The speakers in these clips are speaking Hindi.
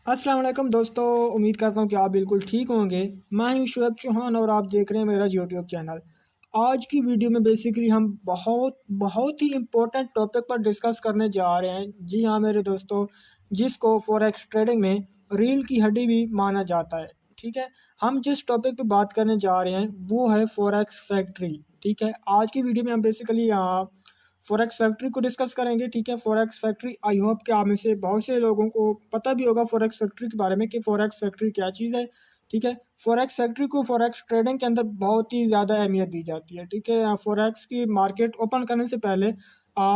अस्सलाम वालेकुम दोस्तों, उम्मीद करता हूँ कि आप बिल्कुल ठीक होंगे। मैं हूँ शुएब चौहान और आप देख रहे हैं मेरा यूट्यूब चैनल। आज की वीडियो में बेसिकली हम बहुत बहुत ही इम्पोर्टेंट टॉपिक पर डिस्कस करने जा रहे हैं। जी हाँ मेरे दोस्तों, जिसको फॉरेक्स ट्रेडिंग में रील की हड्डी भी माना जाता है। ठीक है, हम जिस टॉपिक पे बात करने जा रहे हैं वो है फॉरेक्स फैक्ट्री। ठीक है, आज की वीडियो में हम बेसिकली फॉरेक्स फैक्ट्री को डिस्कस करेंगे। ठीक है, फॉरेक्स फैक्ट्री आई होप कि आप में से बहुत से लोगों को पता भी होगा फॉरेक्स फैक्ट्री के बारे में कि फॉरेक्स फैक्ट्री क्या चीज़ है। ठीक है, फॉरेक्स फैक्ट्री को फॉरेक्स ट्रेडिंग के अंदर बहुत ही ज़्यादा अहमियत दी जाती है। ठीक है, फॉरेक्स की मार्केट ओपन करने से पहले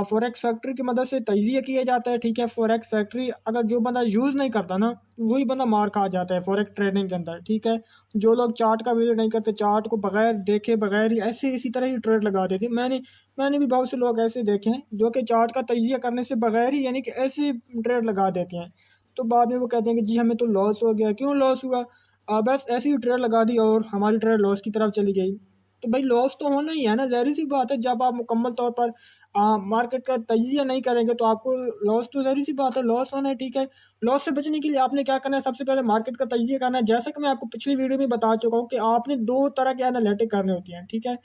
फॉरेक्स फैक्ट्री की मदद से तजिया किया जाता है। ठीक है, फॉरेक्स फैक्ट्री अगर जो बंदा यूज़ नहीं करता ना, वही बंदा मार खा जाता है फॉरेक्स ट्रेडिंग के अंदर। ठीक है, जो लोग चार्ट का विजिट नहीं करते, चार्ट को बगैर देखे बगैर ही ऐसे इसी तरह ही ट्रेड लगा देते। मैंने भी बहुत से लोग ऐसे देखे हैं जो कि चार्ट का तजिया करने से बगैर ही यानी कि ऐसे ट्रेड लगा देते हैं। तो बाद में वो कहते हैं कि जी हमें तो लॉस हो गया। क्यों लॉस हुआ? बस ऐसे ही ट्रेड लगा दी और हमारी ट्रेड लॉस की तरफ चली गई। तो भाई लॉस तो होना ही है ना, ज़ाहिर सी बात है। जब आप मुकम्मल तौर पर मार्केट का तजिया नहीं करेंगे तो आपको लॉस तो ज़ाहिर सी बात है, लॉस होना है। ठीक है, लॉस से बचने के लिए आपने क्या करना है? सबसे पहले मार्केट का तजिया करना है। जैसा कि मैं आपको पिछली वीडियो में बता चुका हूँ कि आपने दो तरह के एनालिटिक करने होती हैं। ठीक है,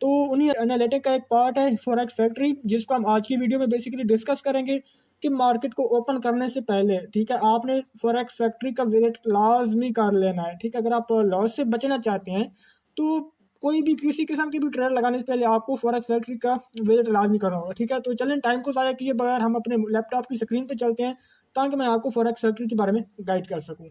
तो उन्हीं एनालिटिक का एक पार्ट है फॉरेक्स फैक्ट्री, जिसको हम आज की वीडियो में बेसिकली डिस्कस करेंगे कि मार्केट को ओपन करने से पहले ठीक है आपने फॉरेक्स फैक्ट्री का विजिट लाजमी कर लेना है। ठीक है, अगर आप लॉस से बचना चाहते हैं तो कोई भी किसी किस्म की भी ट्रेड लगाने से पहले आपको फॉरेक्स फैक्ट्री का विजिट लाजमी करना होगा। ठीक है, तो चलें टाइम को ज़ाया किए बगैर हम अपने लैपटॉप की स्क्रीन पर चलते हैं ताकि मैं आपको फॉरेक्स फैक्ट्री के बारे में गाइड कर सकूँ।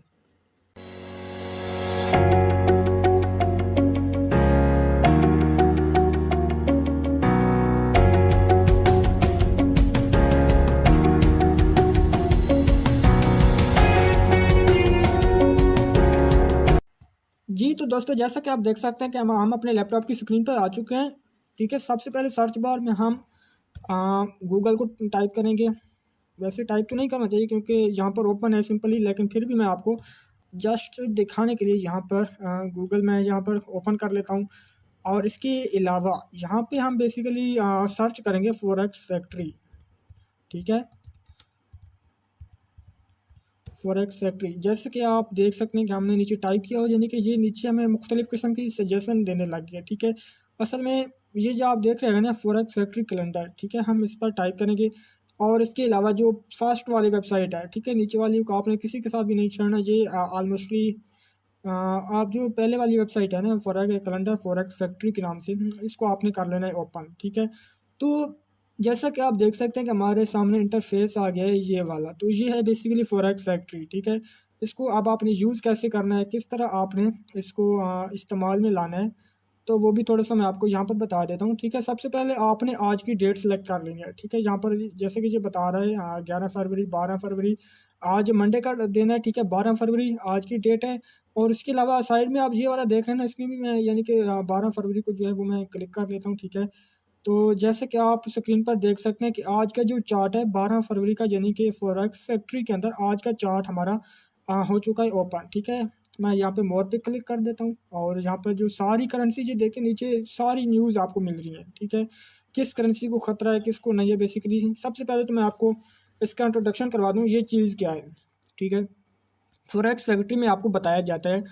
जी, तो दोस्तों जैसा कि आप देख सकते हैं कि हम अपने लैपटॉप की स्क्रीन पर आ चुके हैं। ठीक है, सबसे पहले सर्च बार में हम गूगल को टाइप करेंगे। वैसे टाइप तो नहीं करना चाहिए क्योंकि यहाँ पर ओपन है सिंपली, लेकिन फिर भी मैं आपको जस्ट दिखाने के लिए यहाँ पर गूगल में यहाँ पर ओपन कर लेता हूँ। और इसके अलावा यहाँ पे हम बेसिकली सर्च करेंगे फॉरेक्स फैक्ट्री। ठीक है, फॉरेक्स फैक्ट्री जैसे कि आप देख सकते हैं कि हमने नीचे टाइप किया हो, यानी कि ये नीचे हमें मुख्तलिफ़ किस्म की सजेशन देने लग गया। ठीक है, असल में ये जो आप देख रहे हैं ना फॉरेक्स फैक्ट्री कैलेंडर, ठीक है, हम इस पर टाइप करेंगे। और इसके अलावा जो फर्स्ट वाली वेबसाइट है, ठीक है, नीचे वाली को आपने किसी के साथ भी नहीं छेड़ना। ये ऑलमोस्टली आप जो पहले वाली वेबसाइट है ना फॉरेक्स कैलेंडर फॉरेक्स फैक्ट्री के नाम से, इसको आपने कर लेना है ओपन। ठीक है, तो जैसा कि आप देख सकते हैं कि हमारे सामने इंटरफेस आ गया है ये वाला। तो ये है बेसिकली फॉरेक्स फैक्ट्री। ठीक है, इसको अब आपने यूज़ कैसे करना है, किस तरह आपने इसको इस्तेमाल में लाना है, तो वो भी थोड़ा सा मैं आपको यहाँ पर बता देता हूँ। ठीक है, सबसे पहले आपने आज की डेट सेलेक्ट कर लेनी है। ठीक है, यहाँ पर जैसे कि ये बता रहा है 11 फरवरी 12 फरवरी, आज मंडे का दिन है। ठीक है, 12 फरवरी आज की डेट है। और इसके अलावा साइड में आप ये वाला देख रहे हैं ना, इसमें भी मैं यानी कि 12 फरवरी को जो है वो मैं क्लिक कर लेता हूँ। ठीक है, तो जैसे कि आप स्क्रीन पर देख सकते हैं कि आज का जो चार्ट है 12 फरवरी का, यानी कि फॉरेक्स फैक्ट्री के अंदर आज का चार्ट हमारा हो चुका है ओपन। ठीक है, मैं यहाँ पे मोर पे क्लिक कर देता हूँ और यहाँ पर जो सारी करेंसी जो देखें नीचे सारी न्यूज़ आपको मिल रही है। ठीक है, किस करेंसी को ख़तरा है किसको नहीं है। बेसिकली सबसे पहले तो मैं आपको इसका इंट्रोडक्शन करवा दूँ, ये चीज़ क्या है। ठीक है, फॉरेक्स फैक्ट्री में आपको बताया जाता है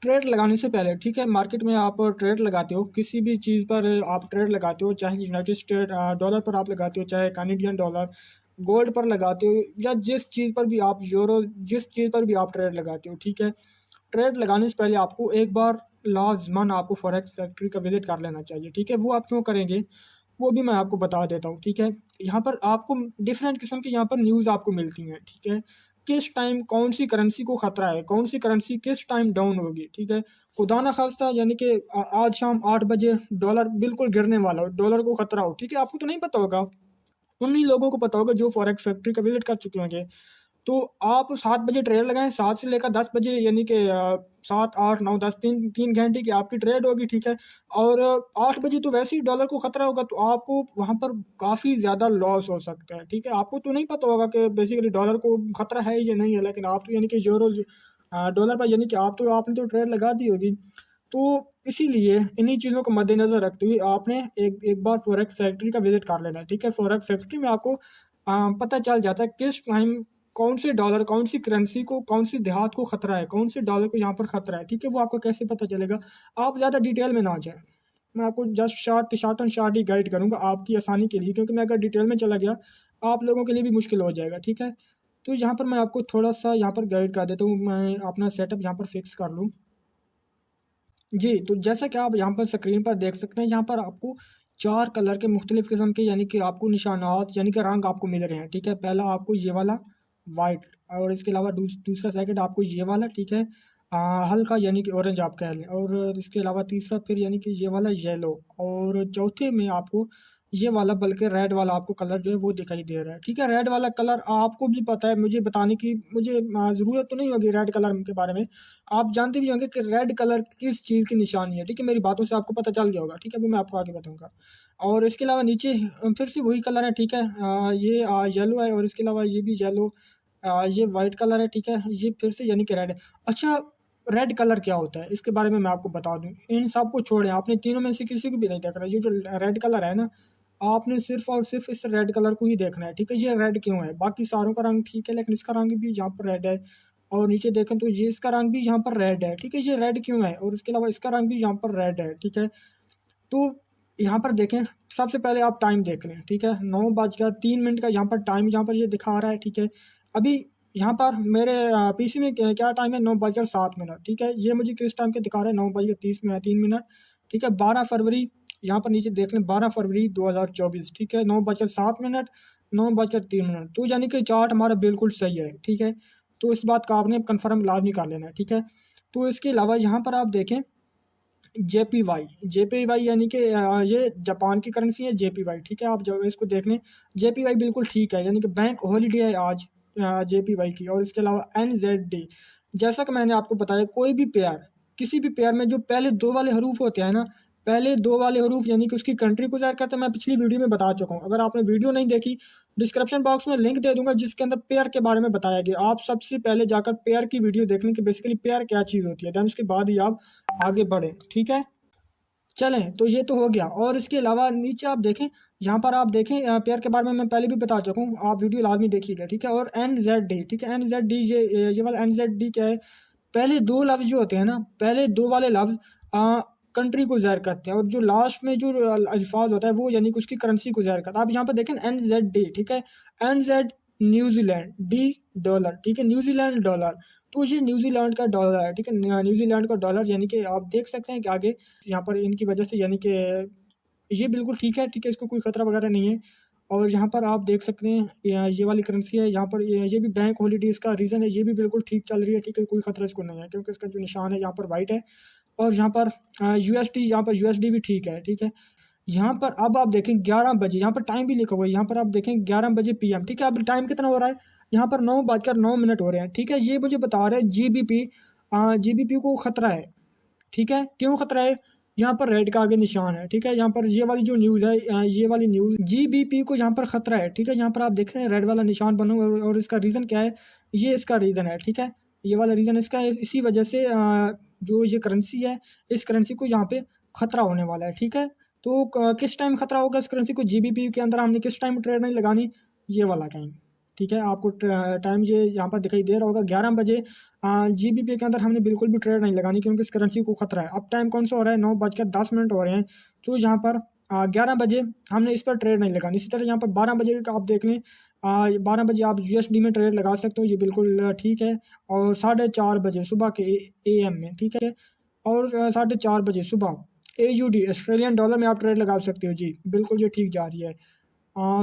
ट्रेड लगाने से पहले। ठीक है, मार्केट में आप ट्रेड लगाते हो, किसी भी चीज़ पर आप ट्रेड लगाते हो, चाहे यूनाइटेड स्टेट डॉलर पर आप लगाते हो, चाहे कैनेडियन डॉलर, गोल्ड पर लगाते हो, या जिस चीज़ पर भी आप यूरो, जिस चीज़ पर भी आप ट्रेड लगाते हो। ठीक है, ट्रेड लगाने से पहले आपको एक बार लाजमन आपको फॉरेक्स फैक्ट्री का विजिट कर लेना चाहिए। ठीक है, वो आप क्यों करेंगे वो भी मैं आपको बता देता हूँ। ठीक है, यहाँ पर आपको डिफरेंट किस्म की यहाँ पर न्यूज़ आपको मिलती हैं। ठीक है, किस टाइम कौन सी करेंसी को ख़तरा है, कौन सी करेंसी किस टाइम डाउन होगी। ठीक है, खुदा ना खास्ता यानी कि आज शाम 8 बजे डॉलर बिल्कुल गिरने वाला हो, डॉलर को ख़तरा हो। ठीक है, आपको तो नहीं पता होगा, उन्हीं लोगों को पता होगा जो फॉरेक्स फैक्ट्री का विजिट कर चुके होंगे। तो आप 7 बजे ट्रेड लगाएं, 7 से लेकर 10 बजे, यानी कि 7 8 9 10 तीन घंटे की आपकी ट्रेड होगी। ठीक है, और 8 बजे तो वैसे ही डॉलर को ख़तरा होगा, तो आपको वहाँ पर काफ़ी ज़्यादा लॉस हो सकता है। ठीक है, आपको तो नहीं पता होगा कि बेसिकली डॉलर को ख़तरा है या नहीं है, लेकिन आप तो यानी कि यूरो डॉलर पर यानी कि आपने तो ट्रेड लगा दी होगी। तो इसीलिए इन्हीं चीज़ों को मद्देनज़र रखते हुए आपने एक एक बार फॉरेक्स फैक्ट्री का विजिट कर लेना है। ठीक है, फॉरेक्स फैक्ट्री में आपको पता चल जाता है किस टाइम कौन से डॉलर, कौन सी करेंसी को, कौन सी देहात को खतरा है, कौन से डॉलर को यहाँ पर खतरा है, ठीक है, वो आपको कैसे पता चलेगा। आप ज़्यादा डिटेल में ना जाए, मैं आपको just short and short he guide करूँगा आपकी आसानी के लिए, क्योंकि मैं अगर डिटेल में चला गया आप लोगों के लिए भी मुश्किल हो जाएगा, ठीक है। तो यहाँ पर मैं आपको थोड़ा सा यहाँ पर गाइड कर देता हूँ, मैं अपना सेटअप यहाँ पर फिक्स कर लूँ। जी, तो जैसा कि आप यहाँ पर स्क्रीन पर देख सकते हैं, यहाँ पर आपको 4 कलर के मुख्तलिफ़ किस्म के यानी कि आपको निशानात यानी कि रंग आपको मिल रहे हैं, ठीक है। पहला आपको ये वाला वाइट, और इसके अलावा दूसरा सेकंड आपको ये वाला, ठीक है, हल्का यानी कि ऑरेंज आप कह लें, और इसके अलावा तीसरा फिर यानी कि ये वाला येलो, और चौथे में आपको ये वाला बल्कि रेड वाला आपको कलर जो है वो दिखाई दे रहा है, ठीक है। रेड वाला कलर आपको भी पता है, मुझे बताने की मुझे ज़रूरत तो नहीं होगी रेड कलर के बारे में, आप जानते भी होंगे कि रेड कलर किस चीज़ की निशानी है, ठीक है। मेरी बातों से आपको पता चल गया होगा, ठीक है, वो मैं आपको आगे बताऊंगा। और इसके अलावा नीचे फिर से वही कलर है, ठीक है, ये येलो है, और इसके अलावा ये भी येलो, ये वाइट कलर है, ठीक है, ये फिर से यानी कि रेड है। अच्छा, रेड कलर क्या होता है इसके बारे में मैं आपको बता दूं, इन सबको छोड़ें, आपने तीनों में से किसी को भी नहीं देख रहा, ये जो रेड कलर है ना, आपने सिर्फ और सिर्फ इस रेड कलर को ही देखना है, ठीक है। ये रेड क्यों है, बाकी सारों का रंग ठीक है, लेकिन इसका रंग भी यहाँ पर रेड है, और नीचे देखें तो ये इसका रंग भी यहाँ पर रेड है, ठीक है, ये रेड क्यों है, और इसके अलावा इसका रंग भी यहाँ पर रेड है, ठीक है। तो यहाँ पर देखें, सबसे पहले आप टाइम देख लें, ठीक है, 9:03 का यहाँ पर टाइम यहाँ पर ये दिखा रहा है, ठीक है। अभी यहाँ पर मेरे पीसी में क्या टाइम है, 9:07, ठीक है। ये मुझे किस टाइम के दिखा रहा है, 9:30 ठीक है। 12 फरवरी, यहाँ पर नीचे देख लें, 12 फरवरी 2024, ठीक है, 9:07, 9:03, तो यानी कि चार्ट हमारा बिल्कुल सही है, ठीक है। तो इस बात का आपने कन्फर्म लाजमी कर लेना है, ठीक है। तो इसके अलावा यहाँ पर आप देखें JPY यानी कि ये जापान की करेंसी है JPY, ठीक है। आप जब इसको देख लें, JPY बिल्कुल ठीक है, यानी कि बैंक हॉलीडे है आज JPY की। और इसके अलावा NZD, जैसा कि मैंने आपको बताया, कोई भी पेयर, किसी भी पेयर में जो पहले 2 वाले हरूफ होते हैं ना, पहले 2 वाले हरूफ यानी कि उसकी कंट्री को ज़ाहिर करते हैं, मैं पिछली वीडियो में बता चुका हूँ। अगर आपने वीडियो नहीं देखी, डिस्क्रिप्शन बॉक्स में लिंक दे दूंगा जिसके अंदर पेयर के बारे में बताया गया। आप सबसे पहले जाकर पेयर की वीडियो देख लें कि बेसिकली पेयर क्या चीज़ होती है, दैन उसके बाद ही आप आगे बढ़ें, ठीक है। चलें, तो ये तो हो गया। और इसके अलावा नीचे आप देखें, यहाँ पर आप देखें पेयर के बारे में मैं पहले भी बता चुका हूँ, आप वीडियो लाजमी देखिएगा, ठीक है। और NZD, ठीक है, NZD ये वाला NZD क्या है, पहले 2 लफ्ज़ जो होते हैं ना, पहले 2 वाले लफ्ज़ कंट्री को ज़ाहिर करते हैं, और जो लास्ट में जो अल्फाज होता है वो यानी कि उसकी करेंसी को ज़ाहिर करता है। आप यहाँ पर देखें NZD, ठीक है, NZ न्यूजीलैंड, D डॉलर, ठीक है, न्यूजीलैंड डॉलर, तो ये न्यूजीलैंड का डॉलर है, ठीक है, न्यूजीलैंड का डॉलर, यानी कि आप देख सकते हैं कि आगे यहाँ पर इनकी वजह से यानी कि ये बिल्कुल ठीक है, ठीक है, इसको कोई ख़तरा वगैरह नहीं है। और यहाँ पर आप देख सकते हैं ये वाली करेंसी है, यहाँ पर ये भी बैंक हॉलीडे इसका रीज़न है, ये भी बिल्कुल ठीक चल रही है, ठीक है, कोई ख़तरा इसको नहीं है, क्योंकि इसका जो निशान है यहाँ पर वाइट है। और यहाँ पर USD, यहाँ पर USD भी ठीक है, ठीक है। यहाँ पर अब आप देखें 11 बजे, यहाँ पर टाइम भी लिखा हुआ है, यहाँ पर आप देखें 11 बजे PM, ठीक है। अब टाइम कितना हो रहा है, यहाँ पर 9:09 हो रहे हैं, ठीक है। ये मुझे बता रहे हैं GBP को ख़तरा है, ठीक है। क्यों ख़तरा है, यहाँ पर रेड का आगे निशान है, ठीक है। यहाँ पर ये वाली जो न्यूज़ है, ये वाली न्यूज़ GBP को यहाँ पर ख़तरा है, ठीक है। यहाँ पर आप देख रहे हैं रेड वाला निशान बना हुआ है, और इसका रीज़न क्या है, ये इसका रीज़न है, ठीक है, ये वाला रीज़न इसका है। इसी वजह से जो ये करेंसी है, इस करेंसी को यहाँ पे ख़तरा होने वाला है, ठीक है। तो किस टाइम ख़तरा होगा इस करेंसी को, GBP के अंदर हमने किस टाइम ट्रेड नहीं लगानी, ये वाला टाइम, ठीक है। आपको टाइम ये यहाँ पर दिखाई दे रहा होगा 11 बजे, GBP के अंदर हमने बिल्कुल भी ट्रेड नहीं लगानी, क्योंकि इस करेंसी को ख़तरा है। अब टाइम कौन सा हो रहा है, 9:10 हो रहे हैं, तो यहाँ पर 11 बजे हमने इस पर ट्रेड नहीं लगानी। इसी तरह यहाँ पर 12 बजे का आप देख लें, 12 बजे आप USD में ट्रेड लगा सकते हो, ये बिल्कुल ठीक है। और 4:30 बजे सुबह के AM में, ठीक है, और 4:30 बजे सुबह AUD ऑस्ट्रेलियन डॉलर में आप ट्रेड लगा सकते हो, जी बिल्कुल ये ठीक जा रही है।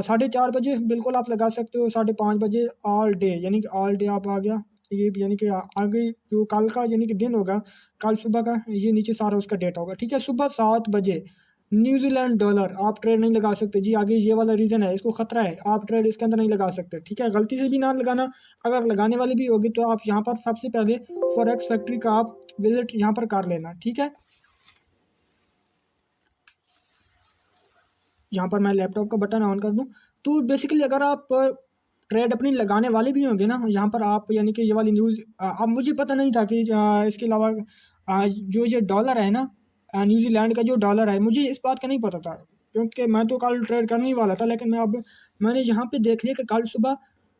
4:30 बजे बिल्कुल आप लगा सकते हो, 5:30 बजे ऑल डे, यानी कि ऑल डे आप आ गया, ये यानी कि आगे जो कल का यानी कि दिन होगा, कल सुबह का, ये नीचे सारा उसका डेटा होगा, ठीक है। सुबह 7 बजे न्यूजीलैंड डॉलर आप ट्रेड नहीं लगा सकते, जी आगे ये वाला रीज़न है, इसको ख़तरा है, आप ट्रेड इसके अंदर नहीं लगा सकते, ठीक है। गलती से भी ना लगाना, अगर लगाने वाली भी होगी तो आप यहाँ पर सबसे पहले फॉरेक्स फैक्ट्री का आप विजिट यहाँ पर कर लेना, ठीक है। यहाँ पर मैं लैपटॉप का बटन ऑन कर दूँ, तो बेसिकली अगर आप ट्रेड अपनी लगाने वाले भी होंगे ना, यहाँ पर आप यानी कि ये वाली न्यूज़, अब मुझे पता नहीं था कि इसके अलावा जो ये डॉलर है ना, न्यूजीलैंड का जो डॉलर है, मुझे इस बात का नहीं पता था, क्योंकि मैं तो कल ट्रेड करने ही वाला था, लेकिन मैंने यहाँ पे देख लिया कि कल सुबह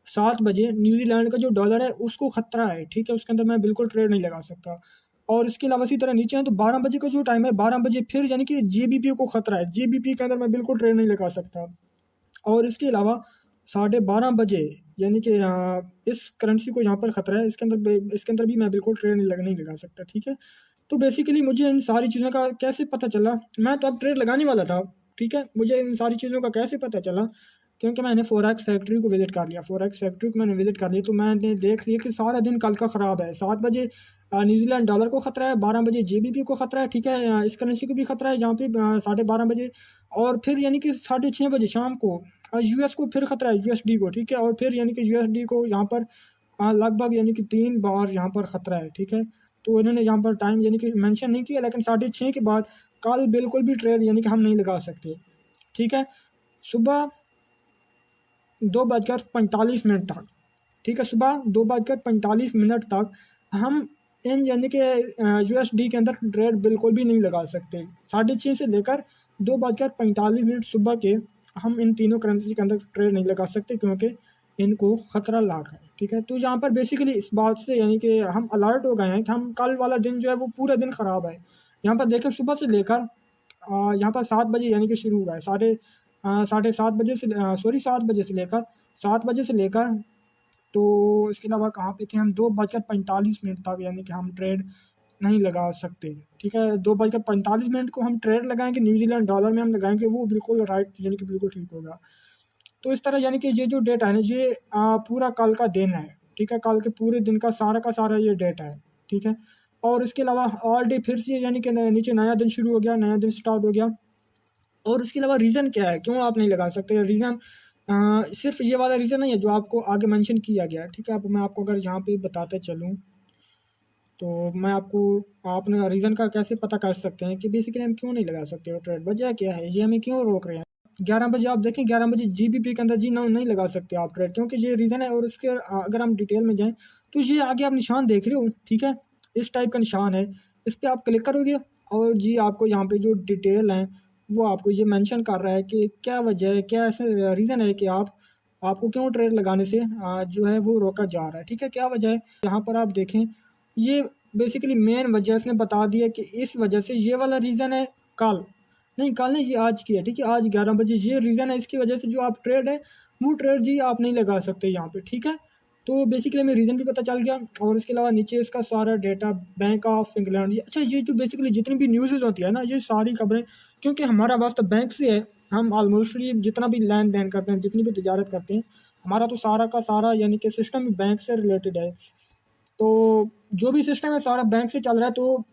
7 बजे न्यूजीलैंड का जो डॉलर है उसको खतरा है, ठीक है, उसके अंदर मैं बिल्कुल ट्रेड नहीं लगा सकता। और इसके अलावा इसी तरह नीचे हैं तो 12 बजे का जो टाइम है, 12 बजे फिर यानी कि जीबीपी को खतरा है, जीबीपी के अंदर मैं बिल्कुल ट्रेड नहीं लगा सकता। और इसके अलावा 12:30 बजे यानी कि इस करेंसी को यहाँ पर खतरा है, इसके अंदर भी मैं बिल्कुल ट्रेड नहीं लगा सकता, ठीक है। तो बेसिकली मुझे इन सारी चीज़ों का कैसे पता चला, मैं तो अब ट्रेड लगाने वाला था, ठीक है, मुझे इन सारी चीज़ों का कैसे पता चला, क्योंकि मैंने फॉरेक्स फैक्ट्री को विजिट कर लिया, फॉरेक्स फैक्ट्री को मैंने विजिट कर लिया, तो मैंने देख लिया कि सारा दिन कल का ख़राब है। 7 बजे न्यूजीलैंड डॉलर को खतरा है, 12 बजे जीबीपी को खतरा है, ठीक है, इस करेंसी को भी खतरा है जहाँ पे 12:30 बजे। और फिर यानी कि 6:30 बजे शाम को यूएस को फिर खतरा है, यूएसडी को, ठीक है, और फिर यानी कि यूएसडी को यहाँ पर लगभग यानी कि 3 बार यहाँ पर खतरा है, ठीक है। तो इन्होंने यहाँ पर टाइम यानी कि मेंशन नहीं किया, लेकिन 6:30 के बाद कल बिल्कुल भी ट्रेड यानी कि हम नहीं लगा सकते, ठीक है। सुबह 2:45 तक, ठीक है, सुबह 2:45 तक हम इन यानी कि यूएसडी के अंदर ट्रेड बिल्कुल भी नहीं लगा सकते। 6:30 से लेकर 2:45 सुबह के हम इन तीनों करेंसी के अंदर ट्रेड नहीं लगा सकते, क्योंकि इनको ख़तरा लाग है, ठीक है। तो यहाँ पर बेसिकली इस बात से यानी कि हम अलर्ट हो गए हैं कि हम कल वाला दिन जो है वो पूरा दिन ख़राब है। यहाँ पर देखें सुबह से लेकर यहाँ पर 7 बजे यानी कि शुरू हुआ है, 7:30 बजे से 7 बजे से लेकर 7 बजे से लेकर, तो इसके अलावा कहाँ पे थे हम, 2:45 तक यानी कि हम ट्रेड नहीं लगा सकते, ठीक है। 2:45 को हम ट्रेड लगाएंगे, न्यूजीलैंड डॉलर में हम लगाएंगे, वो बिल्कुल राइट यानी कि बिल्कुल ठीक होगा। तो इस तरह यानी कि ये जो डेटा है ना, ये पूरा कल का दिन है, ठीक है, कल के पूरे दिन का सारा ये डेटा है, ठीक है। और इसके अलावा ऑल डे फिर से यानी कि नीचे नया दिन शुरू हो गया, नया दिन स्टार्ट हो गया। और इसके अलावा रीज़न क्या है, क्यों आप नहीं लगा सकते, रीज़न सिर्फ ये वाला रीज़न नहीं है जो आपको आगे मेंशन किया गया है, ठीक है। अब मैं आपको अगर यहाँ पे बताते चलूँ तो मैं आपको आपने रीज़न का कैसे पता कर सकते हैं कि बेसिकली हम क्यों नहीं लगा सकते हो ट्रेड, वजह क्या है, ये हमें क्यों रोक रहे हैं। 11 बजे आप देखें, 11 बजे जीबीपी के अंदर जी नहीं लगा सकते आप ट्रेड, क्योंकि ये रीज़न है। और इसके अगर हम डिटेल में जाएँ तो ये आगे आप निशान देख रहे हो, ठीक है, इस टाइप का निशान है, इस पर आप क्लिक करोगे और जी आपको यहाँ पे जो डिटेल है वो आपको ये मेंशन कर रहा है कि क्या वजह है, क्या ऐसा रीज़न है कि आपको क्यों ट्रेड लगाने से जो है वो रोका जा रहा है, ठीक है, क्या वजह है। यहाँ पर आप देखें, ये बेसिकली मेन वजह इसने बता दिया कि इस वजह से ये वाला रीज़न है, कल नहीं ये आज की है, ठीक है, आज 11 बजे ये रीज़न है, इसकी वजह से जो आप ट्रेड है वो ट्रेड जी आप नहीं लगा सकते यहाँ पे, ठीक है। तो बेसिकली हमें रीज़न भी पता चल गया। और इसके अलावा नीचे इसका सारा डेटा, बैंक ऑफ इंग्लैंड, अच्छा ये जो बेसिकली जितनी भी न्यूज़ होती है ना, ये सारी खबरें, क्योंकि हमारा वास्ता बैंक से है, हम ऑलमोस्ट ये जितना भी लेन देन करते हैं, जितनी भी तजारत करते हैं, हमारा तो सारा का सारा यानी कि सिस्टम भी बैंक से रिलेटेड है। तो जो भी सिस्टम है सारा बैंक से चल रहा है। तो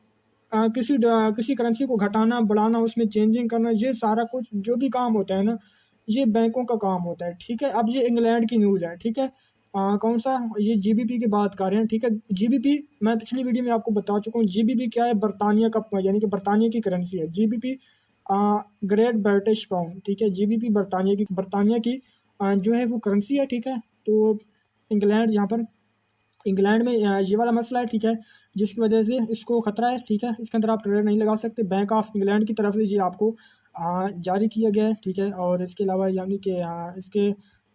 किसी करेंसी को घटाना बढ़ाना, उसमें चेंजिंग करना, ये सारा कुछ जो भी काम होता है ना, ये बैंकों का काम होता है, ठीक है। अब ये इंग्लैंड की न्यूज़ है, ठीक है, कौन सा, ये जीबीपी की बात कर रहे हैं, ठीक है। जीबीपी मैं पिछली वीडियो में आपको बता चुका हूँ, जीबीपी क्या है, बरतानिया का यानी कि बरतानिया की करेंसी है जीबीपी, ग्रेट ब्रिटिश पाउंड, ठीक है। जीबीपी बरतानिया की जो है वो करेंसी है, ठीक है। तो इंग्लैंड में ये वाला मसला है, ठीक है, जिसकी वजह से इसको ख़तरा है, ठीक है, इसके अंदर आप ट्रेड नहीं लगा सकते। बैंक ऑफ इंग्लैंड की तरफ से ये आपको जारी किया गया है, ठीक है। और इसके अलावा यानी कि इसके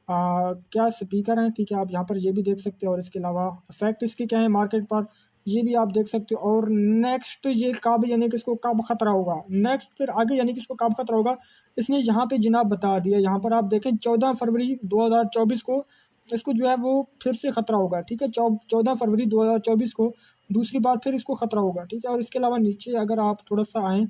क्या स्पीकर हैं, ठीक है, आप यहाँ पर ये भी देख सकते हो। और इसके अलावा इफेक्ट इसके क्या है मार्केट पर, ये भी आप देख सकते हो। और नेक्स्ट ये कब यानी कि इसको कब ख़तरा होगा, नेक्स्ट फिर आगे यानी कि इसको कब ख़तरा होगा, इसने यहाँ पे जनाब बता दिया। यहाँ पर आप देखें 14 फरवरी 2024 को इसको जो है वो फिर से ख़तरा होगा, ठीक है, 14 फरवरी 2024 को दूसरी बार फिर इसको ख़तरा होगा, ठीक है। और इसके अलावा नीचे अगर आप थोड़ा सा आएँ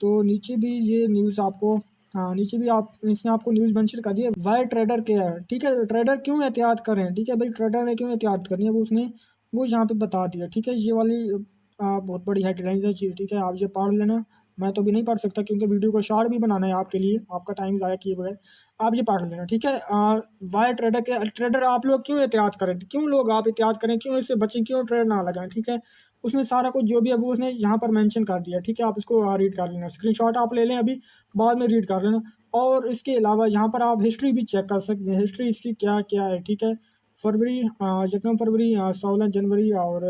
तो नीचे भी ये न्यूज़ आपको, हाँ नीचे भी आप इसने आपको न्यूज़ मेंशन कर दी है, वाई ट्रेडर क्या है, ठीक है, ट्रेडर क्यों एहतियात करें, ठीक है भाई, ट्रेडर ने क्यों एहतियात करनी है वो यहाँ पे बता दिया, ठीक है। ये वाली बहुत बड़ी हेडलाइंस है, ठीक है, आप ये पढ़ लेना। मैं तो भी नहीं पढ़ सकता क्योंकि वीडियो को शॉर्ट भी बनाना है आपके लिए, आपका टाइम ज़ाया किए बगैर आप ये पढ़ लेना, ठीक है। वाई ट्रेडर के ट्रेडर आप लोग क्यों एहतियात करें, क्यों लोग आप एहतियात करें, क्यों इससे बचें, क्यों ट्रेड ना लगाएं, ठीक है। उसमें सारा कुछ जो भी है वो उसने यहाँ पर मेंशन कर दिया, ठीक है। आप इसको रीड कर लेना, स्क्रीनशॉट आप ले लें, अभी बाद में रीड कर लेना। और इसके अलावा यहाँ पर आप हिस्ट्री भी चेक कर सकते हैं, हिस्ट्री इसकी क्या क्या है, ठीक है। फरवरी, 1 फरवरी, 16 जनवरी और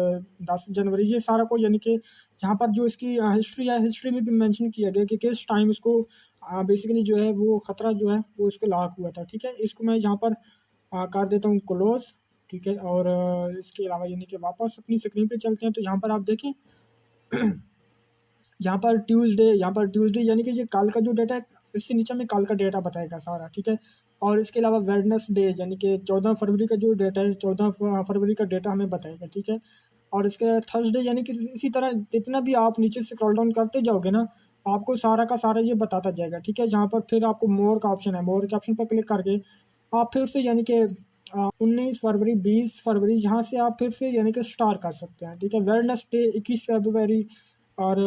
10 जनवरी, ये सारा कुछ यानी कि यहाँ पर जो इसकी हिस्ट्री है, हिस्ट्री में भी मेंशन किया गया कि किस टाइम इसको बेसिकली जो है वो ख़तरा जो है वो इसको लाक हुआ था, ठीक है। इसको मैं यहाँ पर कर देता हूँ क्लोज, ठीक है। और इसके अलावा यानी कि वापस अपनी स्क्रीन पे चलते हैं। तो यहाँ पर आप देखें यहाँ पर ट्यूसडे यानी कि ये कल का जो डेटा है, इससे नीचे में कल का डेटा बताएगा सारा, ठीक है। और इसके अलावा वेडनेसडे यानी कि 14 फरवरी का जो डेटा है, 14 फरवरी का डेटा हमें बताएगा, ठीक है। और इसके थर्सडे यानी कि इसी तरह जितना भी आप नीचे से स्क्रॉल डाउन करते जाओगे ना, आपको सारा का सारा ये बताता जाएगा, ठीक है। जहाँ पर फिर आपको मोर का ऑप्शन है, मोर के ऑप्शन पर क्लिक करके आप फिर से यानी कि 19 फरवरी, 20 फरवरी, यहाँ से आप फिर से यानी कि स्टार्ट कर सकते हैं, ठीक है। वेडनेसडे 21 फरवरी। और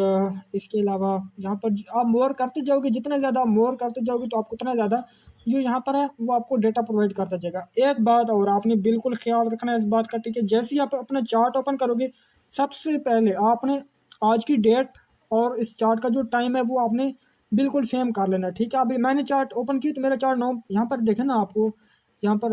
इसके अलावा यहाँ पर आप मोर करते जाओगे, जितना ज़्यादा मोर करते जाओगे तो आपको उतना ज़्यादा जो यहाँ पर है वो आपको डेटा प्रोवाइड करता जाएगा। एक बात और आपने बिल्कुल ख्याल रखना है इस बात का, ठीक है। जैसे ही आप अपना चार्ट ओपन करोगे, सबसे पहले आपने आज की डेट और इस चार्ट का जो टाइम है वो आपने बिल्कुल सेम कर लेना है, ठीक है। अभी मैंने चार्ट ओपन की तो मेरा चार्ट 9, यहाँ पर देखें ना आपको, यहाँ पर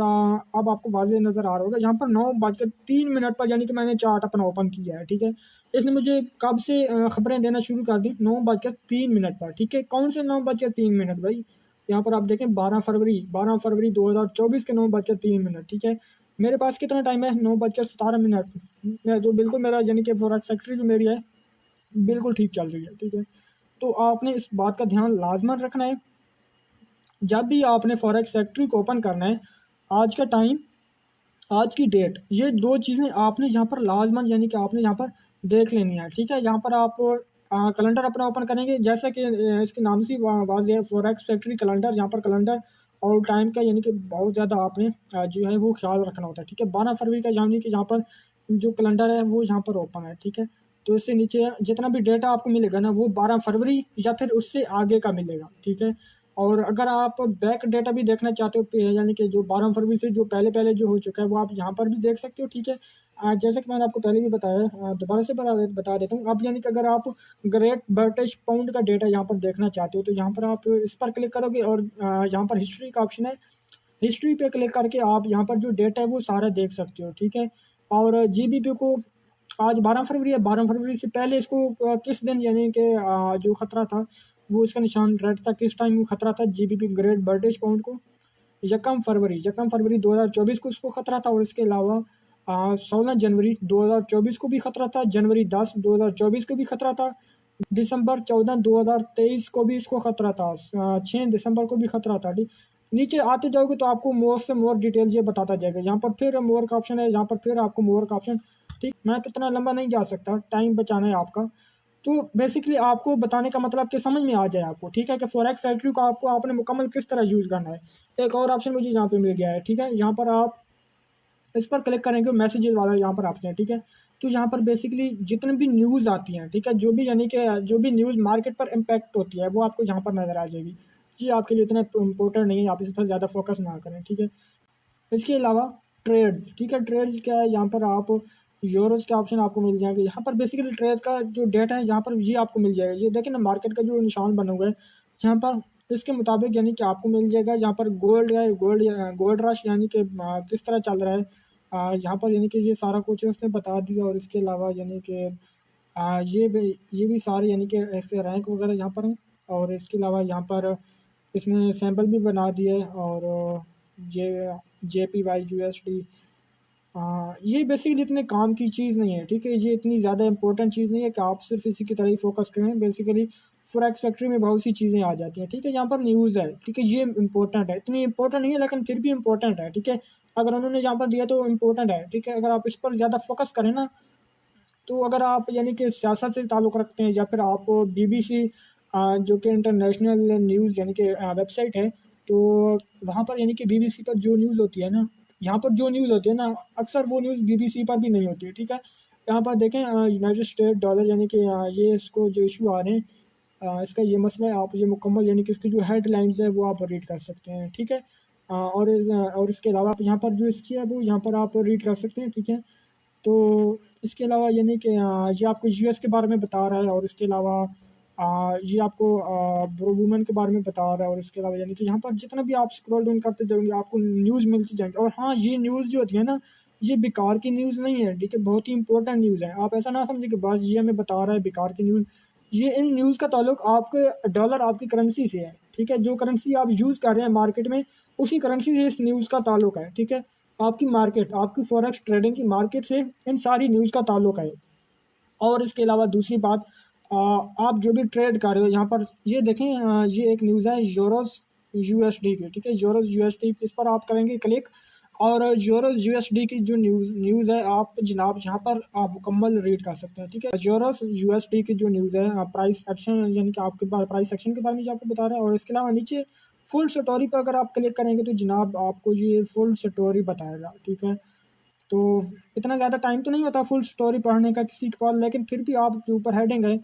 अब आपको वाज़ेह नज़र आ रहा होगा, यहाँ पर 9:03 पर यानी कि मैंने चार्ट अपना ओपन किया है, ठीक है। इसने मुझे कब से खबरें देना शुरू कर दी, 9:03 पर, ठीक है। कौन से 9:03 भाई, यहाँ पर आप देखें 12 फरवरी 2024 के 9:03, ठीक है। मेरे पास कितना टाइम है, 9:17। जो बिल्कुल मेरा यानी कि फॉरेक्स फैक्ट्री जो मेरी है बिल्कुल ठीक चल रही है, ठीक है। तो आपने इस बात का ध्यान लाजमन रखना है, जब भी आपने फॉरेक्स फैक्ट्री को ओपन करना है, आज का टाइम, आज की डेट, ये दो चीज़ें आपने यहाँ पर लाजमन यानी कि आपने यहाँ पर देख लेनी है, ठीक है। यहाँ पर आप कैलेंडर अपना ओपन करेंगे, जैसा कि इसके नाम से वाज़ेह है, फॉरेक्स फैक्ट्री कैलेंडर। यहाँ पर कैलेंडर और टाइम का यानी कि बहुत ज़्यादा आपने जो है वो ख्याल रखना होता है, ठीक है। 12 फरवरी का यानी कि यहाँ पर जो कैलेंडर है वो यहाँ पर ओपन है, ठीक है। तो इससे नीचे जितना भी डेटा आपको मिलेगा ना वो 12 फरवरी या फिर उससे आगे का मिलेगा, ठीक है। और अगर आप बैक डेटा भी देखना चाहते हो, यानी कि जो 12 फरवरी से जो पहले पहले जो हो चुका है वो आप यहाँ पर भी देख सकते हो, ठीक है। जैसे कि मैंने आपको पहले भी बताया, दोबारा से बता देता हूँ। अब यानी कि अगर आप ग्रेट ब्रिटिश पाउंड का डेटा यहाँ पर देखना चाहते हो तो यहाँ पर आप इस पर क्लिक करोगे और यहाँ पर हिस्ट्री का ऑप्शन है, हिस्ट्री पे क्लिक करके आप यहाँ पर जो डेटा है वो सारा देख सकते हो, ठीक है। और जीबीपी को आज 12 फरवरी है, 12 फरवरी से पहले इसको किस दिन यानी कि जो खतरा था वो इसका निशान रेड था, किस टाइम वो खतरा था जीबीपी ग्रेट ब्रिटिश पाउंड को, यकम फरवरी 2024 को इसको खतरा था। और इसके अलावा 16 जनवरी 2024 को भी खतरा था, जनवरी 10 2024 को भी खतरा था, दिसंबर 14 2023 को भी इसको खतरा था, 6 दिसंबर को भी खतरा था, ठीक। नीचे आते जाओगे तो आपको मोर से मोर डिटेल्स ये बताता जाएगा। यहाँ पर फिर मोर का ऑप्शन है, यहाँ पर फिर आपको मोर का ऑप्शन, ठीक। मैं तो इतना लंबा नहीं जा सकता, टाइम बचाना है आपका। तो बेसिकली आपको बताने का मतलब कि समझ में आ जाए आपको, ठीक है, कि फॉरेक्स फैक्ट्री को आपको आपने मुकम्मल किस तरह यूज़ करना है। एक और ऑप्शन मुझे यहाँ पे मिल गया है, ठीक है। यहाँ पर आप इस पर क्लिक करेंगे, मैसेजेस वाला यहाँ पर ऑप्शन है, ठीक है। तो यहाँ पर बेसिकली जितने भी न्यूज़ आती हैं, ठीक है, जो भी यानी कि जो भी न्यूज़ मार्केट पर इम्पैक्ट होती है वो आपको यहाँ पर नज़र आ जाएगी। जी आपके लिए इतना इम्पोर्टेंट नहीं है, आप इस पर ज़्यादा फोकस ना करें, ठीक है। इसके अलावा ट्रेड्स, ठीक है, ट्रेड्स क्या है, यहाँ पर आप यूरोज के ऑप्शन आपको मिल जाएंगे। यहाँ पर बेसिकली ट्रेड का जो डेटा है यहाँ पर ये आपको मिल जाएगा। ये देखिए ना, मार्केट का जो निशान बना हुआ है यहाँ पर, इसके मुताबिक यानी कि आपको मिल जाएगा। यहाँ पर गोल्ड है, गोल्ड रश यानी कि किस तरह चल रहा है, यहाँ पर यानी कि ये सारा कुछ उसने बता दिया। और इसके अलावा यानी कि ये भी सारे यानी कि ऐसे रैंक वगैरह यहाँ पर हैं। और इसके अलावा यहाँ पर इसने सैम्पल भी बना दिए। और JPY USD, ये बेसिकली इतने काम की चीज़ नहीं है, ठीक है। ये इतनी ज़्यादा इंपॉर्टेंट चीज़ नहीं है कि आप सिर्फ इसी की तरह ही फोकस करें। बेसिकली फॉरेक्स फैक्ट्री में बहुत सी चीज़ें आ जाती हैं, ठीक है। यहाँ पर न्यूज़ है, ठीक है, ये इंपॉर्टेंट है, इतनी इंपॉर्टेंट नहीं है लेकिन फिर भी इंपॉर्टेंट है, ठीक है। अगर उन्होंने यहाँ पर दिया तो इम्पोर्टेंट है, ठीक है। अगर आप इस पर ज़्यादा फोकस करें ना, तो अगर आप यानी कि सियासत से ताल्लुक़ रखते हैं या फिर आप BBC, जो कि इंटरनेशनल न्यूज़ यानी कि वेबसाइट है, तो वहाँ पर यानी कि BBC पर जो न्यूज़ होती है ना, यहाँ पर जो न्यूज़ होती है ना, अक्सर वो न्यूज़ BBC पर भी नहीं होती है, ठीक है। यहाँ पर देखें यूनाइटेड स्टेट डॉलर यानी कि ये इसको जो इशू आ रहे हैं, इसका ये मसला है, आप ये मुकम्मल यानी कि इसकी जो हेडलाइंस है वो आप रीड कर सकते हैं, ठीक है। और इसके अलावा आप यहाँ पर जो इसकी है वो यहाँ पर आप रीड कर सकते हैं, ठीक है। तो इसके अलावा यानी कि ये आपको US के बारे में बता रहा है। और इसके अलावा ये आपको वुमेन के बारे में बता रहा है। और इसके अलावा यानी कि यहाँ पर जितना भी आप स्क्रॉल डाउन करते जाएंगे आपको न्यूज़ मिलती जाएंगी। और हाँ, ये न्यूज़ जो होती है ना, ये बेकार की न्यूज़ नहीं है, ठीक है, बहुत ही इंपॉर्टेंट न्यूज़ है। आप ऐसा ना समझिए कि बस ये हमें बता रहा है बेकार की न्यूज़, ये इन न्यूज़ का ताल्लुक आपके डॉलर आपकी करेंसी से है, ठीक है। जो करेंसी आप यूज़ कर रहे हैं मार्केट में, उसी करेंसी से इस न्यूज़ का ताल्लुक है, ठीक है। आपकी मार्केट, आपकी फॉरेक्स ट्रेडिंग की मार्केट से इन सारी न्यूज़ का ताल्लुक है। और इसके अलावा दूसरी बात, आप जो भी ट्रेड कर रहे हो यहाँ पर ये देखें, ये एक न्यूज़ है यूरोस यूएसडी की, ठीक है। यूरोस यूएसडी, इस पर आप करेंगे क्लिक, और यूरोस यूएसडी की जो न्यूज़ है आप जनाब यहाँ पर आप मुकम्मल रीड कर सकते हैं, ठीक है। यूरोस यूएसडी की जो न्यूज़ है प्राइस एक्शन, यानी कि आपके पास प्राइस एक्शन के बारे में जो आपको बता रहा है। और इसके अलावा नीचे फुल स्टोरी पर अगर आप क्लिक करेंगे तो जनाब आपको ये फुल स्टोरी बताएगा, ठीक है। तो इतना ज़्यादा टाइम तो नहीं होता फुल स्टोरी पढ़ने का किसी के पास, लेकिन फिर भी आप जो ऊपर हेडिंग है,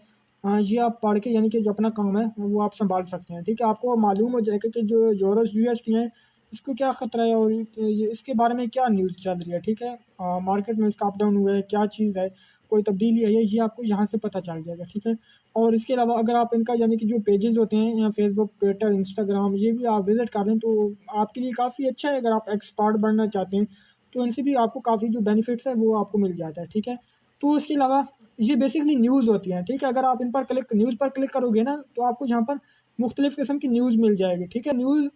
ये आप पढ़ के यानी कि जो अपना काम है वो आप संभाल सकते हैं, ठीक है। आपको मालूम हो जाएगा कि जो यूरोस यूएसडी है इसको क्या ख़तरा है और इसके बारे में क्या न्यूज़ चल रही है, ठीक है। मार्केट में इसका अप डाउन हुआ है, क्या चीज़ है, कोई तब्दीली है, ये आपको यहाँ से पता चल जाएगा, ठीक है। और इसके अलावा अगर आप इनका यानी कि जो पेजेस होते हैं या फेसबुक, ट्विटर, इंस्टाग्राम, ये भी आप विज़िट कर लें तो आपके लिए काफ़ी अच्छा है। अगर आप एक्सपर्ट बनना चाहते हैं तो इनसे भी आपको काफ़ी जो बेनिफिट्स है वो आपको मिल जाता है, ठीक है। तो इसके अलावा ये बेसिकली न्यूज़ होती हैं, ठीक है। अगर आप इन पर न्यूज़ पर क्लिक करोगे ना तो आपको यहाँ पर मुख्तलिफ़ किस्म की न्यूज़ मिल जाएगी, ठीक है। न्यूज़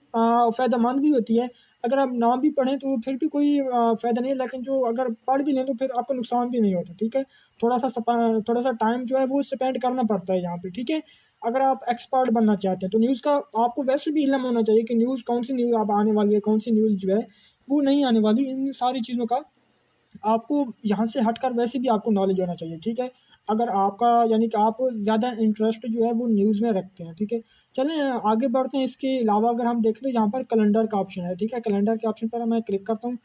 फ़ायदेमंद भी होती है, अगर आप ना भी पढ़ें तो फिर भी कोई फ़ायदा नहीं है, लेकिन जो अगर पढ़ भी लें तो फिर आपको नुकसान भी नहीं होता, ठीक है। थोड़ा सा टाइम जो है वो स्पेंड करना पड़ता है यहाँ पे, ठीक है। अगर आप एक्सपर्ट बनना चाहते हैं तो न्यूज़ का आपको वैसे भी इल्म होना चाहिए कि न्यूज़ कौन सी न्यूज़ अब आने वाली है, कौन सी न्यूज़ जो है वो नहीं आने वाली। इन सारी चीज़ों का आपको यहाँ से हटकर वैसे भी आपको नॉलेज होना चाहिए, ठीक है। अगर आपका यानी कि आप ज़्यादा इंटरेस्ट जो है वो न्यूज़ में रखते हैं, ठीक है। चलें आगे बढ़ते हैं। इसके अलावा अगर हम देखें तो यहाँ पर कैलेंडर का ऑप्शन है, ठीक है। कैलेंडर के ऑप्शन पर मैं क्लिक करता हूँ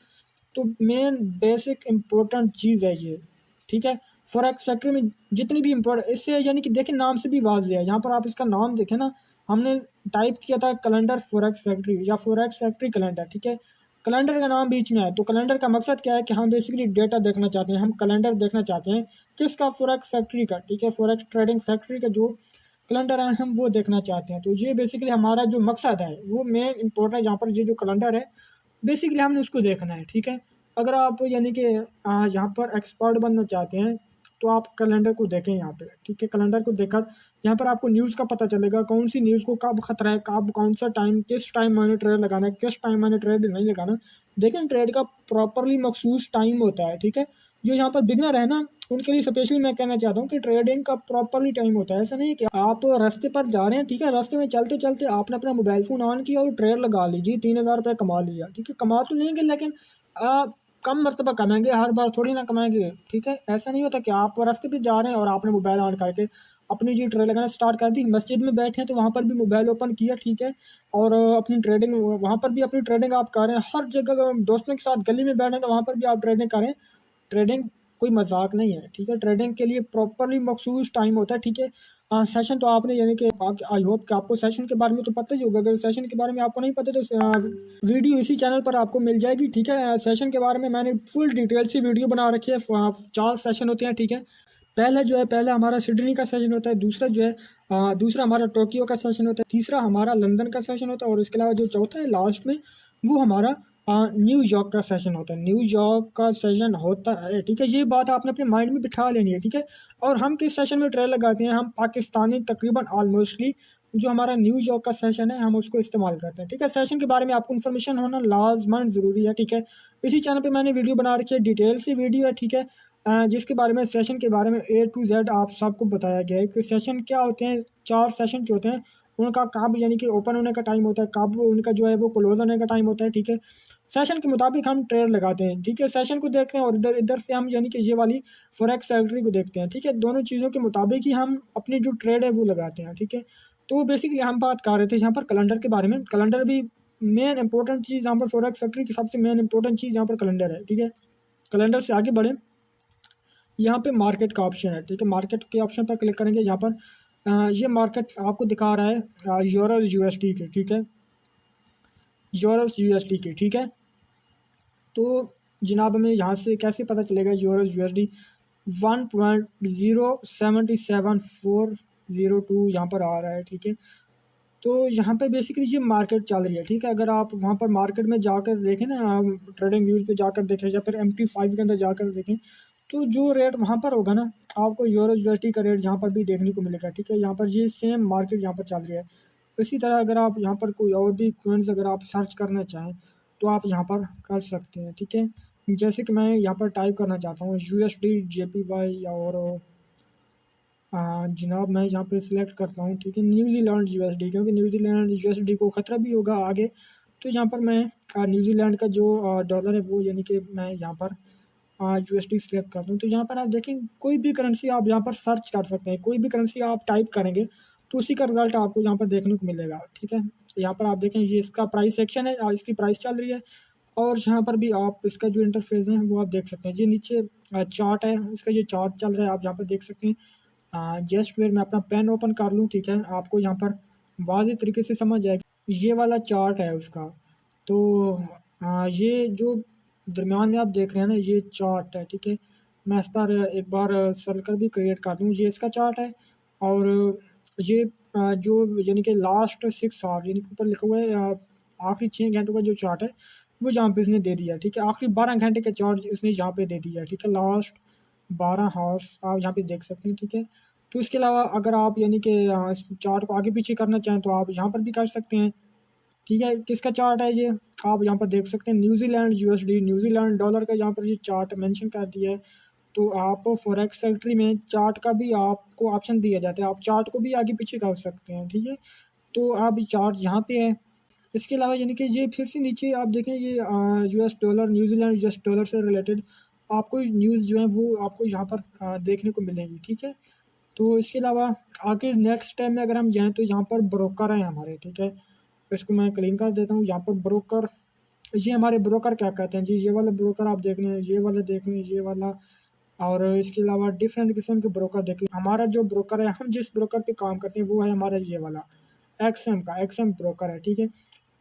तो मेन बेसिक इम्पोर्टेंट चीज़ है ये, ठीक है। फॉरेक्स फैक्ट्री में जितनी भी इम्पोर्टेंट, इससे यानी कि देखें नाम से भी वाज़ेह है, यहाँ पर आप इसका नाम देखें ना, हमने टाइप किया था कैलेंडर फॉरेक्स फैक्ट्री या फॉरेक्स फैक्ट्री कैलेंडर, ठीक है। कैलेंडर का नाम बीच में है तो कैलेंडर का मकसद क्या है कि हम बेसिकली डेटा देखना चाहते हैं, हम कैलेंडर देखना चाहते हैं किसका, फॉरेक्स फैक्ट्री का, ठीक है। फॉरेक्स ट्रेडिंग फैक्ट्री का जो कैलेंडर है हम वो देखना चाहते हैं। तो ये बेसिकली हमारा जो मकसद है वो मेन इम्पोर्टेंट है, जहाँ पर ये जो कैलेंडर है बेसिकली हमने उसको देखना है, ठीक है। अगर आप यानी कि यहाँ पर एक्सपर्ट बनना चाहते हैं तो आप कैलेंडर को देखें यहाँ पे, ठीक है। कैलेंडर को देखकर यहाँ पर आपको न्यूज़ का पता चलेगा, कौन सी न्यूज़ को कब खतरा है, कब कौन सा टाइम, किस टाइम मैंने ट्रेड लगाना है, किस टाइम मैंने ट्रेड नहीं लगाना। देखें ट्रेड का प्रॉपरली मखसूस टाइम होता है, ठीक है। जो यहाँ पर बिगनर है ना उनके लिए स्पेशली मैं कहना चाहता हूँ कि ट्रेडिंग का प्रॉपरली टाइम होता है। ऐसा नहीं है कि आप रास्ते पर जा रहे हैं, ठीक है, रास्ते में चलते चलते आपने अपना मोबाइल फ़ोन ऑन किया और ट्रेड लगा लीजिए, 3,000 रुपये कमा लिया, ठीक है। कमा तो लेंगे लेकिन कम मरतबा कमाएंगे, हर बार थोड़ी ना कमाएंगे, ठीक है। ऐसा नहीं होता कि आप रास्ते पे जा रहे हैं और आपने मोबाइल ऑन करके अपनी जी ट्रेड लगाना स्टार्ट कर दी, मस्जिद में बैठे हैं तो वहाँ पर भी मोबाइल ओपन किया, ठीक है, और अपनी ट्रेडिंग वहाँ पर भी अपनी ट्रेडिंग आप कर रहे हैं। हर जगह दोस्तों के साथ गली में बैठे हैं तो वहाँ पर भी आप ट्रेडिंग करें। ट्रेडिंग कोई मजाक नहीं है, ठीक है। ट्रेडिंग के लिए प्रॉपरली मखसूस टाइम होता है, ठीक है। सेशन तो आपने यानी कि आई होप कि आपको सेशन के बारे में तो पता ही होगा। अगर सेशन के बारे में आपको नहीं पता तो वीडियो इसी चैनल पर आपको मिल जाएगी, ठीक है। सेशन के बारे में मैंने फुल डिटेल से वीडियो बना रखी है। 4 सेशन होते हैं, ठीक है। पहला हमारा सिडनी का सेशन होता है, दूसरा हमारा टोक्यो का सेशन होता है, तीसरा हमारा लंदन का सेशन होता है, और इसके अलावा जो चौथा है लास्ट में वो हमारा न्यूयॉर्क का सेशन होता है। न्यूयॉर्क का सेशन होता है, ठीक है। ये बात आपने अपने माइंड में बिठा लेनी है, ठीक है। और हम किस सेशन में ट्रेड लगाते हैं, हम पाकिस्तानी तकरीबन ऑलमोस्टली जो हमारा न्यूयॉर्क का सेशन है हम उसको इस्तेमाल करते हैं, ठीक है। सेशन के बारे में आपको इन्फॉर्मेशन होना लाजमन ज़रूरी है, ठीक है। इसी चैनल पे मैंने वीडियो बना रखी है, डिटेल से वीडियो है, ठीक है, जिसके बारे में सेशन के बारे में A to Z आप सबको बताया गया है कि सेशन क्या होते हैं। 4 सेशन जो होते हैं उनका कब यानी कि ओपन होने का टाइम होता है, कब उनका जो है वो क्लोज होने का टाइम होता है, ठीक है। सेशन के मुताबिक हम ट्रेड लगाते हैं, ठीक है। सेशन को देखते हैं और इधर से हम यानी कि ये वाली फॉरेक्स फैक्ट्री को देखते हैं, ठीक है। दोनों चीज़ों के मुताबिक ही हम अपनी जो ट्रेड है वो लगाते हैं, ठीक है। तो बेसिकली हम बात कर रहे थे यहाँ पर कैलेंडर के बारे में। कैलेंडर भी मेन इंपॉर्टेंट चीज़ यहाँ पर फॉरेक्स फैक्ट्री की सबसे मेन इंपॉर्टेंट चीज़ यहाँ पर कैलेंडर है, ठीक है। कैलेंडर से आगे बढ़े, यहाँ पे मार्केट का ऑप्शन है, ठीक है। मार्केट के ऑप्शन पर क्लिक करेंगे, यहाँ पर ये मार्केट आपको दिखा रहा है यूरो यूएसडी के, ठीक है, यूरो यूएसडी के, ठीक है। तो जनाब हमें यहाँ से कैसे पता चलेगा यूरो यूएसडी 1.077402 यहाँ पर आ रहा है, ठीक है। तो यहाँ पे बेसिकली ये मार्केट चल रही है, ठीक है। अगर आप वहाँ पर मार्केट में जाकर देखें ना, ट्रेडिंग व्यूज़ पे जाकर देखें या फिर MT5 के अंदर जाकर देखें तो जो रेट वहाँ पर होगा ना, आपको यूरो यूएसडी का रेट यहाँ पर भी देखने को मिलेगा, ठीक है। यहाँ पर ये सेम मार्केट यहाँ पर चल रही है। इसी तरह अगर आप यहाँ पर कोई और भी कॉइन्स अगर आप सर्च करना चाहें तो आप यहाँ पर कर सकते हैं, ठीक है। जैसे कि मैं यहाँ पर टाइप करना चाहता हूँ USD JPY, और जनाब मैं यहाँ पे सिलेक्ट करता हूँ, ठीक है, न्यूजीलैंड USD, क्योंकि न्यूजीलैंड USD को ख़तरा भी होगा आगे। तो यहाँ पर मैं न्यूजीलैंड का जो डॉलर है वो यानी कि मैं यहाँ पर USD सिलेक्ट करता हूँ। तो यहाँ पर आप देखें कोई भी करेंसी आप यहाँ पर सर्च कर सकते हैं, कोई भी करेंसी आप टाइप करेंगे तो उसी का रिजल्ट आपको यहाँ पर देखने को मिलेगा, ठीक है। यहाँ पर आप देखें ये इसका प्राइस सेक्शन है और इसकी प्राइस चल रही है, और यहाँ पर भी आप इसका जो इंटरफेस है वो आप देख सकते हैं। ये नीचे चार्ट है, इसका ये चार्ट चल रहा है, आप यहाँ पर देख सकते हैं। जस्ट वेयर मैं अपना पेन ओपन कर लूँ, ठीक है, आपको यहाँ पर वाज़ेह तरीके से समझ जाएगा। ये वाला चार्ट है उसका, तो ये जो दरमियान में आप देख रहे हैं ना ये चार्ट है, ठीक है। मैं इस पर एक बार सर्कल भी क्रिएट कर दूँ, ये इसका चार्ट है। और ये जो यानी कि लास्ट 6 आवर यानी कि ऊपर लिखा हुआ है आखिरी 6 घंटों का जो चार्ट है वो यहाँ पे इसने दे दिया, ठीक है। आखिरी 12 घंटे का चार्ट इसने यहाँ पे दे दिया, ठीक है, लास्ट 12 हावर्स आप यहाँ पे देख सकते हैं, ठीक है। तो इसके अलावा अगर आप यानी कि इस चार्ट को आगे पीछे करना चाहें तो आप यहाँ पर भी कर सकते हैं, ठीक है। किसका चार्ट है ये आप यहाँ पर देख सकते हैं, न्यूजीलैंड USD, न्यूजीलैंड डॉलर का यहाँ पर ये चार्ट मेंशन कर दिया है। तो आप फॉरेक्स फैक्ट्री में चार्ट का भी आपको ऑप्शन दिया जाता है, आप चार्ट को भी आगे पीछे कर सकते हैं, ठीक है। तो आप चार्ट यहाँ पे है। इसके अलावा यानी कि ये फिर से नीचे आप देखें ये US dollar, New Zealand US dollar से रिलेटेड आपको न्यूज़ जो है वो आपको यहाँ पर देखने को मिलेंगी, ठीक है। तो इसके अलावा आगे नेक्स्ट टाइम में अगर हम जाएँ तो यहाँ पर ब्रोकर हैं हमारे, ठीक है। इसको मैं क्लीन कर देता हूँ। यहाँ पर ब्रोकर, ये हमारे ब्रोकर क्या कहते हैं जी, ये वाला ब्रोकर आप देख रहे हैं, ये वाला देख रहे हैं, ये वाला, और इसके अलावा डिफरेंट किस्म के ब्रोकर देख लें। हमारा जो ब्रोकर है, हम जिस ब्रोकर पे काम करते हैं वो है हमारा ये वाला XM ब्रोकर है, ठीक है।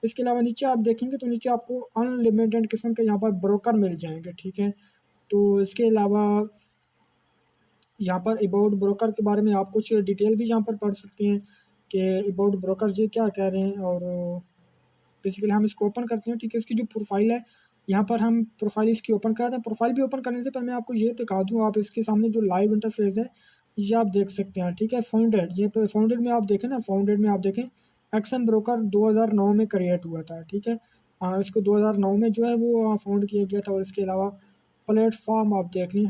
इसके अलावा नीचे आप देखेंगे तो नीचे आपको अनलिमिटेड किस्म के यहाँ पर ब्रोकर मिल जाएंगे, ठीक है। तो इसके अलावा यहाँ पर अबाउट ब्रोकर के बारे में आप कुछ डिटेल भी यहाँ पर पढ़ सकते हैं कि अबाउट ब्रोकर जी क्या कह रहे हैं। और बेसिकली हम इसको ओपन करते हैं, ठीक है। इसकी जो प्रोफाइल है यहाँ पर हम प्रोफाइल इसकी ओपन करते हैं। प्रोफाइल भी ओपन करने से पहले मैं आपको ये दिखा दूँ, आप इसके सामने जो लाइव इंटरफेस है ये आप देख सकते हैं, ठीक है। फाउंडेड, ये फाउंडेड में आप देखें ना, फाउंडेड में आप देखें XM ब्रोकर 2009 में क्रिएट हुआ था, ठीक है। इसको 2009 में जो है वो फाउंड किया गया था। और इसके अलावा प्लेटफॉर्म आप देख लें,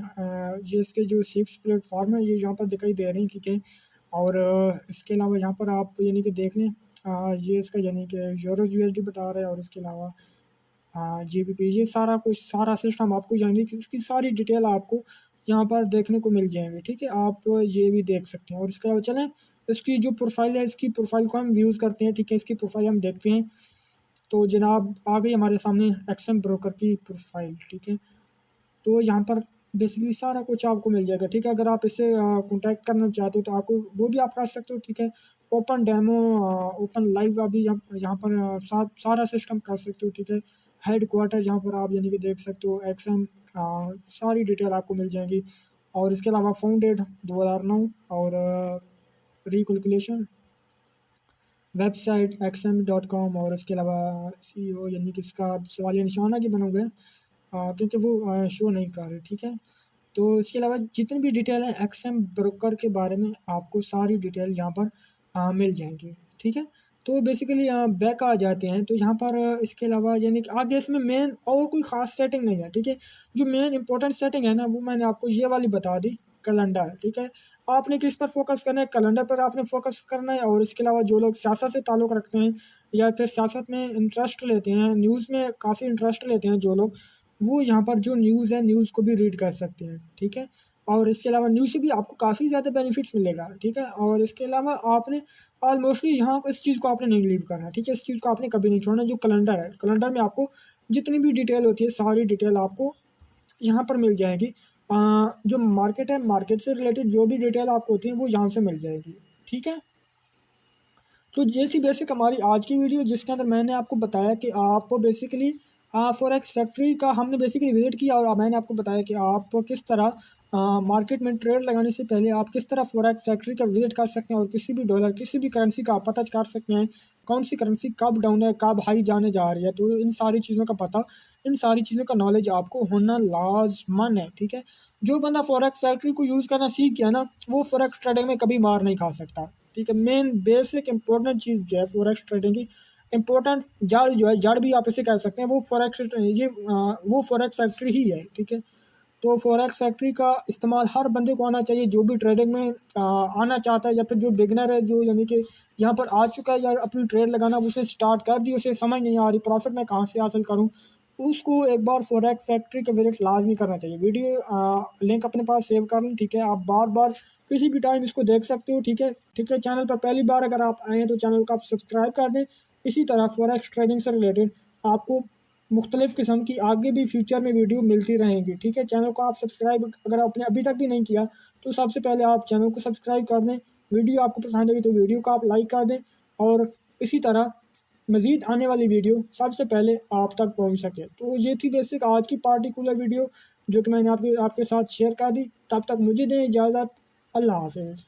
ये इसके जो 6 प्लेटफॉर्म है ये यहाँ पर दिखाई दे रहे हैं, ठीक है। और इसके अलावा यहाँ पर आप यानी कि देख लें ये इसका यानी कि यूरो USD बता रहा है। और इसके अलावा GBP, ये सारा कुछ सारा सिस्टम आपको यानी कि इसकी सारी डिटेल आपको यहाँ पर देखने को मिल जाएंगे, ठीक है। आप ये भी देख सकते हैं। और इसके अलावा चलें इसकी जो प्रोफाइल है, इसकी प्रोफाइल को हम व्यूज़ करते हैं, ठीक है। इसकी प्रोफाइल हम देखते हैं तो जनाब आ गई हमारे सामने XM ब्रोकर की प्रोफाइल, ठीक है। तो यहाँ पर बेसिकली सारा कुछ आपको मिल जाएगा, ठीक है। अगर आप इससे कॉन्टैक्ट करना चाहते हो तो आपको वो भी आप कर सकते हो, ठीक है। ओपन डेमो, ओपन लाइव अभी यहाँ पर सारा सिस्टम कर सकते हो, ठीक है। हेड क्वार्टर यहाँ पर आप यानी कि देख सकते हो XM, सारी डिटेल आपको मिल जाएंगी। और इसके अलावा फाउंडेड 2009, और रिकैलकुलेशन वेबसाइट XM.com, और इसके अलावा CEO यानी कि इसका सवालिया निशान आगे बना हुआ है क्योंकि वो शो नहीं कर रहे, ठीक है। तो इसके अलावा जितनी भी डिटेल है XM ब्रोकर के बारे में आपको सारी डिटेल यहाँ पर मिल जाएंगी, ठीक है। तो बेसिकली बैक आ जाते हैं तो यहाँ पर इसके अलावा यानी कि आगे इसमें मेन और कोई ख़ास सेटिंग नहीं है, ठीक है। जो मेन इंपॉर्टेंट सेटिंग है ना वो मैंने आपको ये वाली बता दी, कैलेंडर, ठीक है। आपने किस पर फोकस करना है, कैलेंडर पर आपने फोकस करना है। और इसके अलावा जो लोग सियासत से ताल्लुक़ रखते हैं या फिर सियासत में इंटरेस्ट लेते हैं, न्यूज़ में काफ़ी इंटरेस्ट लेते हैं जो लोग, वो यहाँ पर जो न्यूज़ है न्यूज़ को भी रीड कर सकते हैं, ठीक है। और इसके अलावा न्यूज़ से भी आपको काफ़ी ज़्यादा बेनिफिट्स मिलेगा, ठीक है। और इसके अलावा आपने ऑलमोस्टली यहाँ इस चीज़ को आपने नहीं लीव करना, ठीक है। इस चीज़ को आपने कभी नहीं छोड़ना। जो कैलेंडर है, कैलेंडर में आपको जितनी भी डिटेल होती है सारी डिटेल आपको यहाँ पर मिल जाएगी। जो मार्केट है, मार्केट से रिलेटेड जो भी डिटेल आपको होती है वो यहाँ से मिल जाएगी, ठीक है। तो ये थी बेसिक हमारी आज की वीडियो, जिसके अंदर मैंने आपको बताया कि आप बेसिकली फॉरेक्स फैक्ट्री का हमने बेसिकली विजिट किया और मैंने आपको बताया कि आप किस तरह मार्केट में ट्रेड लगाने से पहले आप किस तरह फॉरेक्स फैक्ट्री का विजिट कर सकते हैं और किसी भी डॉलर किसी भी करेंसी का आप पता कर सकते हैं, कौन सी करेंसी कब डाउन है कब हाई जाने जा रही है। तो इन सारी चीज़ों का पता, इन सारी चीज़ों का नॉलेज आपको होना लाजमन है, ठीक है। जो बंदा फॉरेक्स फैक्ट्री को यूज़ करना सीख गया ना, वो फॉरेक्स ट्रेडिंग में कभी मार नहीं खा सकता, ठीक है। मेन बेसिक इंपॉर्टेंट चीज़ जो है फॉरेक्स ट्रेडिंग की, इंपॉर्टेंट जड़ जो है, जड़ भी आप इसे कह सकते हैं, वो वो फॉरेक्स फैक्ट्री ही है, ठीक है। तो फॉरेक्स फैक्ट्री का इस्तेमाल हर बंदे को आना चाहिए जो भी ट्रेडिंग में आना चाहता है, या फिर जो बिगनर है, जो यानी कि यहाँ पर आ चुका है यार अपनी ट्रेड लगाना, उसे स्टार्ट कर दी, उसे समझ नहीं आ रही प्रॉफिट मैं कहाँ से हासिल करूँ, उसको एक बार फॉरेक्स फैक्ट्री का विजिट लाजमी करना चाहिए। वीडियो लिंक अपने पास सेव कर लें, ठीक है। आप बार बार किसी भी टाइम इसको देख सकते हो, ठीक है, ठीक है। चैनल पर पहली बार अगर आप आए हैं तो चैनल को आप सब्सक्राइब कर दें। इसी तरह फॉरेक्स ट्रेडिंग से रिलेटेड आपको मुख्तलिफ़ किस्म की आगे भी फ्यूचर में वीडियो मिलती रहेंगी, ठीक है। चैनल को आप सब्सक्राइब अगर आपने अभी तक भी नहीं किया तो सबसे पहले आप चैनल को सब्सक्राइब कर दें। वीडियो आपको पसंद आई तो वीडियो को आप लाइक कर दें, और इसी तरह मज़ीद आने वाली वीडियो सबसे पहले आप तक पहुंच सके। तो ये थी बेसिक आज की पार्टिकुलर वीडियो जो कि मैंने आपके साथ शेयर कर दी। तब तक मुझे दें इजाज़त। अल्लाह हाफ़िज़।